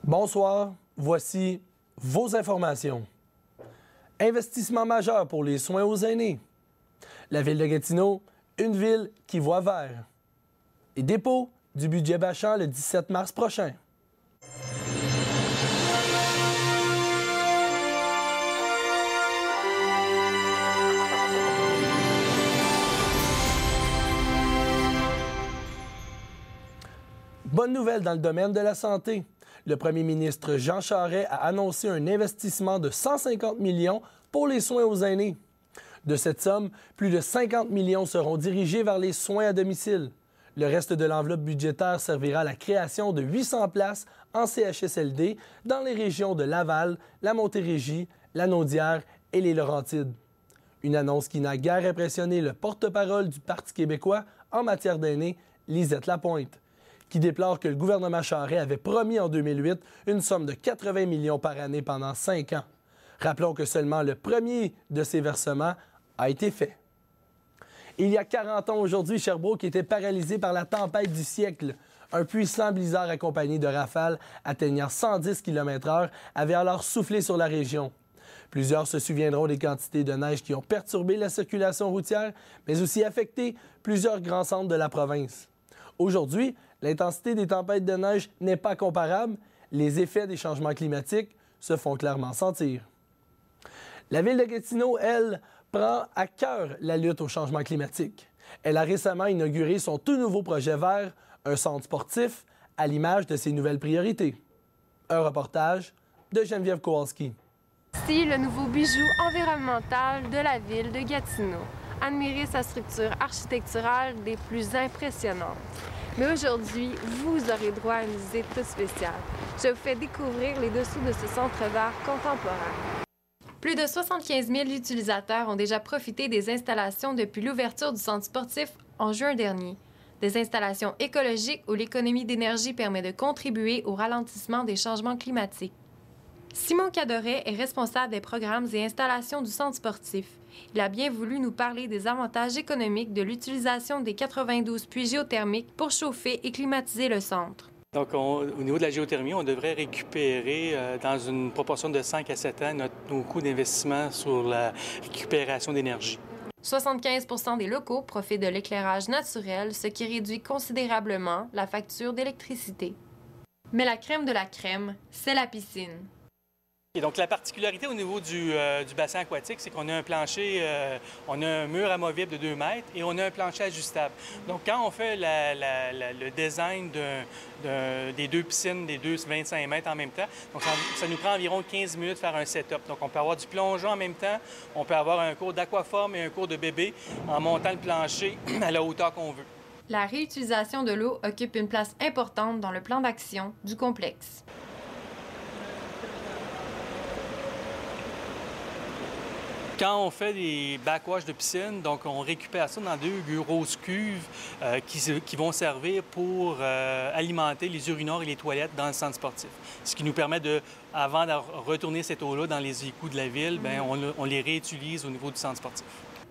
Bonsoir, voici vos informations. Investissement majeur pour les soins aux aînés. La ville de Gatineau, une ville qui voit vert. Et dépôt du budget Bachand le 17 mars prochain. Bonne nouvelle dans le domaine de la santé. Le premier ministre Jean Charest a annoncé un investissement de 150 millions pour les soins aux aînés. De cette somme, plus de 50 millions seront dirigés vers les soins à domicile. Le reste de l'enveloppe budgétaire servira à la création de 800 places en CHSLD dans les régions de Laval, la Montérégie, la Naudière et les Laurentides. Une annonce qui n'a guère impressionné le porte-parole du Parti québécois en matière d'aînés, Lisette Lapointe, qui déplore que le gouvernement Charest avait promis en 2008 une somme de 80 millions par année pendant 5 ans. Rappelons que seulement le premier de ces versements a été fait. Il y a 40 ans aujourd'hui, Sherbrooke était paralysé par la tempête du siècle. Un puissant blizzard accompagné de rafales atteignant 110 km/h avait alors soufflé sur la région. Plusieurs se souviendront des quantités de neige qui ont perturbé la circulation routière, mais aussi affecté plusieurs grands centres de la province. Aujourd'hui, l'intensité des tempêtes de neige n'est pas comparable. Les effets des changements climatiques se font clairement sentir. La ville de Gatineau, elle, prend à cœur la lutte au changement climatique. Elle a récemment inauguré son tout nouveau projet vert, un centre sportif, à l'image de ses nouvelles priorités. Un reportage de Geneviève Kowalski. C'est le nouveau bijou environnemental de la ville de Gatineau. Admirez sa structure architecturale des plus impressionnantes. Mais aujourd'hui, vous aurez droit à une visite toute spéciale. Je vous fais découvrir les dessous de ce centre vert contemporain. Plus de 75 000 utilisateurs ont déjà profité des installations depuis l'ouverture du centre sportif en juin dernier. Des installations écologiques où l'économie d'énergie permet de contribuer au ralentissement des changements climatiques. Simon Cadoret est responsable des programmes et installations du centre sportif. Il a bien voulu nous parler des avantages économiques de l'utilisation des 92 puits géothermiques pour chauffer et climatiser le centre. Donc, au niveau de la géothermie, on devrait récupérer dans une proportion de 5 à 7 ans nos coûts d'investissement sur la récupération d'énergie. 75 % des locaux profitent de l'éclairage naturel, ce qui réduit considérablement la facture d'électricité. Mais la crème de la crème, c'est la piscine. Et donc, la particularité au niveau du bassin aquatique, c'est qu'on a un plancher, on a un mur amovible de 2 mètres et on a un plancher ajustable. Donc, quand on fait le design des 2 piscines, des 2 25 mètres en même temps, donc ça nous prend environ 15 minutes de faire un setup. Donc, on peut avoir du plongeon en même temps, on peut avoir un cours d'aquaforme et un cours de bébé en montant le plancher à la hauteur qu'on veut. La réutilisation de l'eau occupe une place importante dans le plan d'action du complexe. Quand on fait des backwash de piscine, donc on récupère ça dans 2 grosses cuves qui vont servir pour alimenter les urinoirs et les toilettes dans le centre sportif. Ce qui nous permet avant de retourner cette eau-là dans les égouts de la ville, bien, on les réutilise au niveau du centre sportif.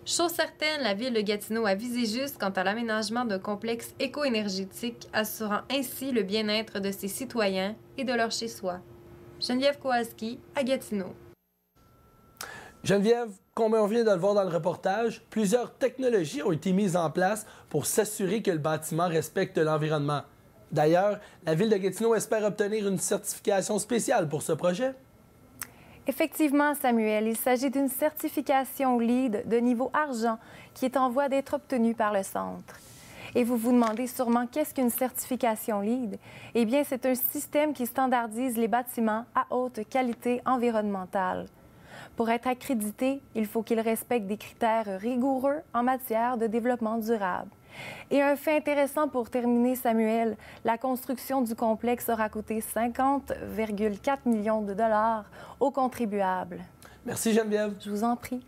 Chose certaine, la ville de Gatineau a visé juste quant à l'aménagement d'un complexe éco-énergétique, assurant ainsi le bien-être de ses citoyens et de leur chez-soi. Geneviève Kowalski, à Gatineau. Geneviève, comme on vient de le voir dans le reportage, plusieurs technologies ont été mises en place pour s'assurer que le bâtiment respecte l'environnement. D'ailleurs, la ville de Gatineau espère obtenir une certification spéciale pour ce projet. Effectivement, Samuel, il s'agit d'une certification LEED de niveau argent qui est en voie d'être obtenue par le centre. Et vous vous demandez sûrement qu'est-ce qu'une certification LEED? Eh bien, c'est un système qui standardise les bâtiments à haute qualité environnementale. Pour être accrédité, il faut qu'il respecte des critères rigoureux en matière de développement durable. Et un fait intéressant pour terminer, Samuel, la construction du complexe aura coûté 50,4 millions de dollars aux contribuables. Merci Geneviève. Je vous en prie.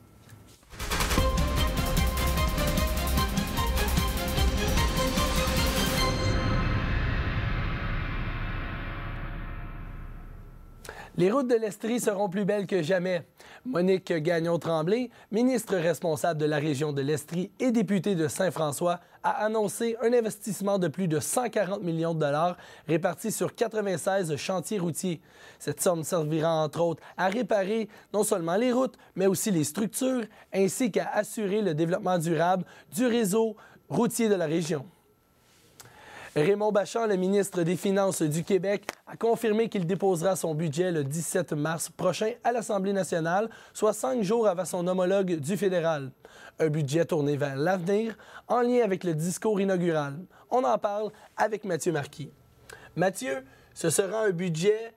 Les routes de l'Estrie seront plus belles que jamais. Monique Gagnon-Tremblay, ministre responsable de la région de l'Estrie et députée de Saint-François, a annoncé un investissement de plus de 140 millions de dollars répartis sur 96 chantiers routiers. Cette somme servira entre autres à réparer non seulement les routes, mais aussi les structures, ainsi qu'à assurer le développement durable du réseau routier de la région. Raymond Bachand, le ministre des Finances du Québec, a confirmé qu'il déposera son budget le 17 mars prochain à l'Assemblée nationale, soit 5 jours avant son homologue du fédéral. Un budget tourné vers l'avenir, en lien avec le discours inaugural. On en parle avec Mathieu Marquis. Mathieu, ce sera un budget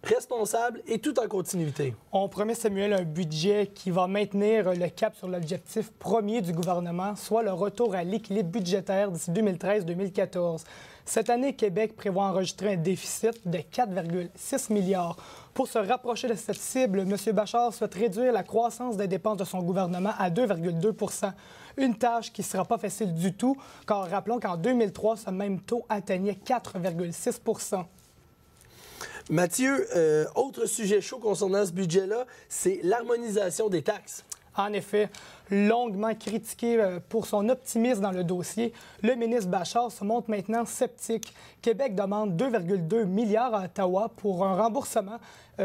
responsable et tout en continuité. On promet, Samuel, un budget qui va maintenir le cap sur l'objectif premier du gouvernement, soit le retour à l'équilibre budgétaire d'ici 2013-2014. Cette année, Québec prévoit enregistrer un déficit de 4,6 milliards. Pour se rapprocher de cette cible, M. Bachand souhaite réduire la croissance des dépenses de son gouvernement à 2,2 %. Une tâche qui ne sera pas facile du tout, car rappelons qu'en 2003, ce même taux atteignait 4,6 %. Mathieu, autre sujet chaud concernant ce budget-là, c'est l'harmonisation des taxes. En effet, longuement critiqué pour son optimisme dans le dossier, le ministre Bachand se montre maintenant sceptique. Québec demande 2,2 milliards à Ottawa pour un remboursement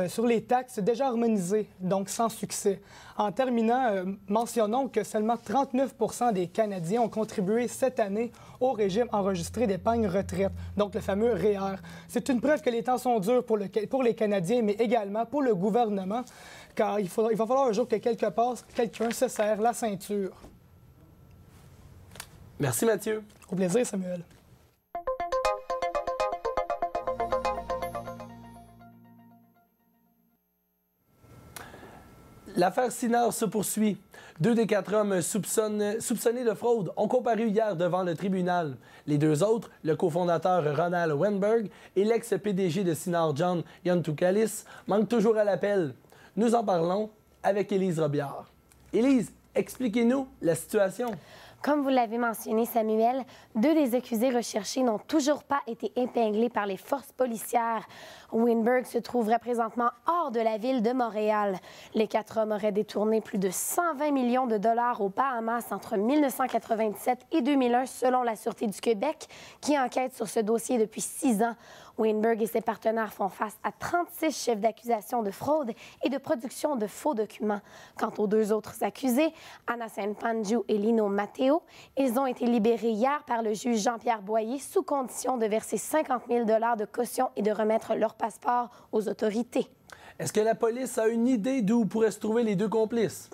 sur les taxes déjà harmonisées, donc sans succès. En terminant, mentionnons que seulement 39 % des Canadiens ont contribué cette année au régime enregistré d'épargne retraite, donc le fameux REER. C'est une preuve que les temps sont durs pour les Canadiens, mais également pour le gouvernement, car il va falloir un jour que quelqu'un se serre la ceinture. Merci, Mathieu. Au plaisir, Samuel. L'affaire Sinard se poursuit. 2 des 4 hommes soupçonnés de fraude ont comparu hier devant le tribunal. Les 2 autres, le cofondateur Ronald Weinberg et l'ex-PDG de Sinard John Yantoukalis, manquent toujours à l'appel. Nous en parlons avec Élise Robillard. Élise, expliquez-nous la situation. Comme vous l'avez mentionné, Samuel, 2 des accusés recherchés n'ont toujours pas été épinglés par les forces policières. Weinberg se trouverait présentement hors de la ville de Montréal. Les 4 hommes auraient détourné plus de 120 millions de dollars aux Bahamas entre 1997 et 2001, selon la Sûreté du Québec, qui enquête sur ce dossier depuis 6 ans. Weinberg et ses partenaires font face à 36 chefs d'accusation de fraude et de production de faux documents. Quant aux 2 autres accusés, Anna Saint-Panju et Lino Matteo, ils ont été libérés hier par le juge Jean-Pierre Boyer sous condition de verser 50 000 $ de caution et de remettre leur passeport aux autorités. Est-ce que la police a une idée d'où pourraient se trouver les 2 complices?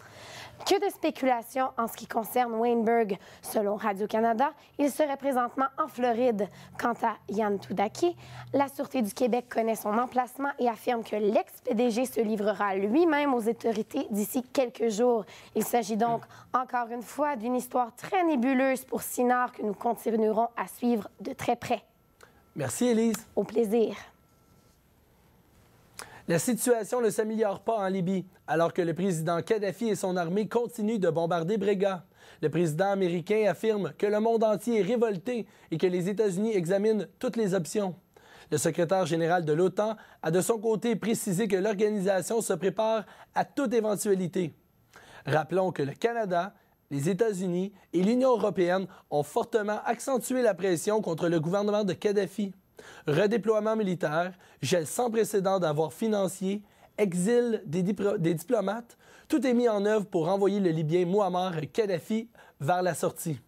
Que de spéculation en ce qui concerne Weinberg. Selon Radio-Canada, il serait présentement en Floride. Quant à Yann Toudaki, la Sûreté du Québec connaît son emplacement et affirme que l'ex-PDG se livrera lui-même aux autorités d'ici quelques jours. Il s'agit donc, encore une fois, d'une histoire très nébuleuse pour Sinard que nous continuerons à suivre de très près. Merci, Élise. Au plaisir. La situation ne s'améliore pas en Libye, alors que le président Kadhafi et son armée continuent de bombarder Brega. Le président américain affirme que le monde entier est révolté et que les États-Unis examinent toutes les options. Le secrétaire général de l'OTAN a de son côté précisé que l'organisation se prépare à toute éventualité. Rappelons que le Canada, les États-Unis et l'Union européenne ont fortement accentué la pression contre le gouvernement de Kadhafi. Redéploiement militaire, gel sans précédent d'avoirs financiers, exil des diplomates, tout est mis en œuvre pour renvoyer le Libyen Mouammar Kadhafi vers la sortie.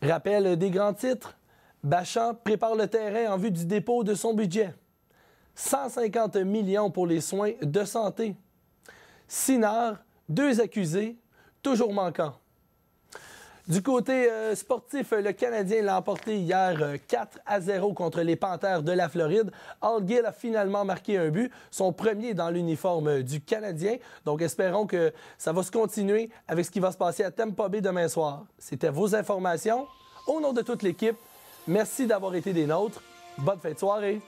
Rappel des grands titres, Bachand prépare le terrain en vue du dépôt de son budget. 150 millions pour les soins de santé. Sinard, 2 accusés, toujours manquants. Du côté sportif, le Canadien l'a emporté hier 4-0 contre les Panthères de la Floride. Al Gill a finalement marqué un but, son premier dans l'uniforme du Canadien. Donc espérons que ça va se continuer avec ce qui va se passer à Tampa Bay demain soir. C'était vos informations. Au nom de toute l'équipe, merci d'avoir été des nôtres. Bonne fin de soirée.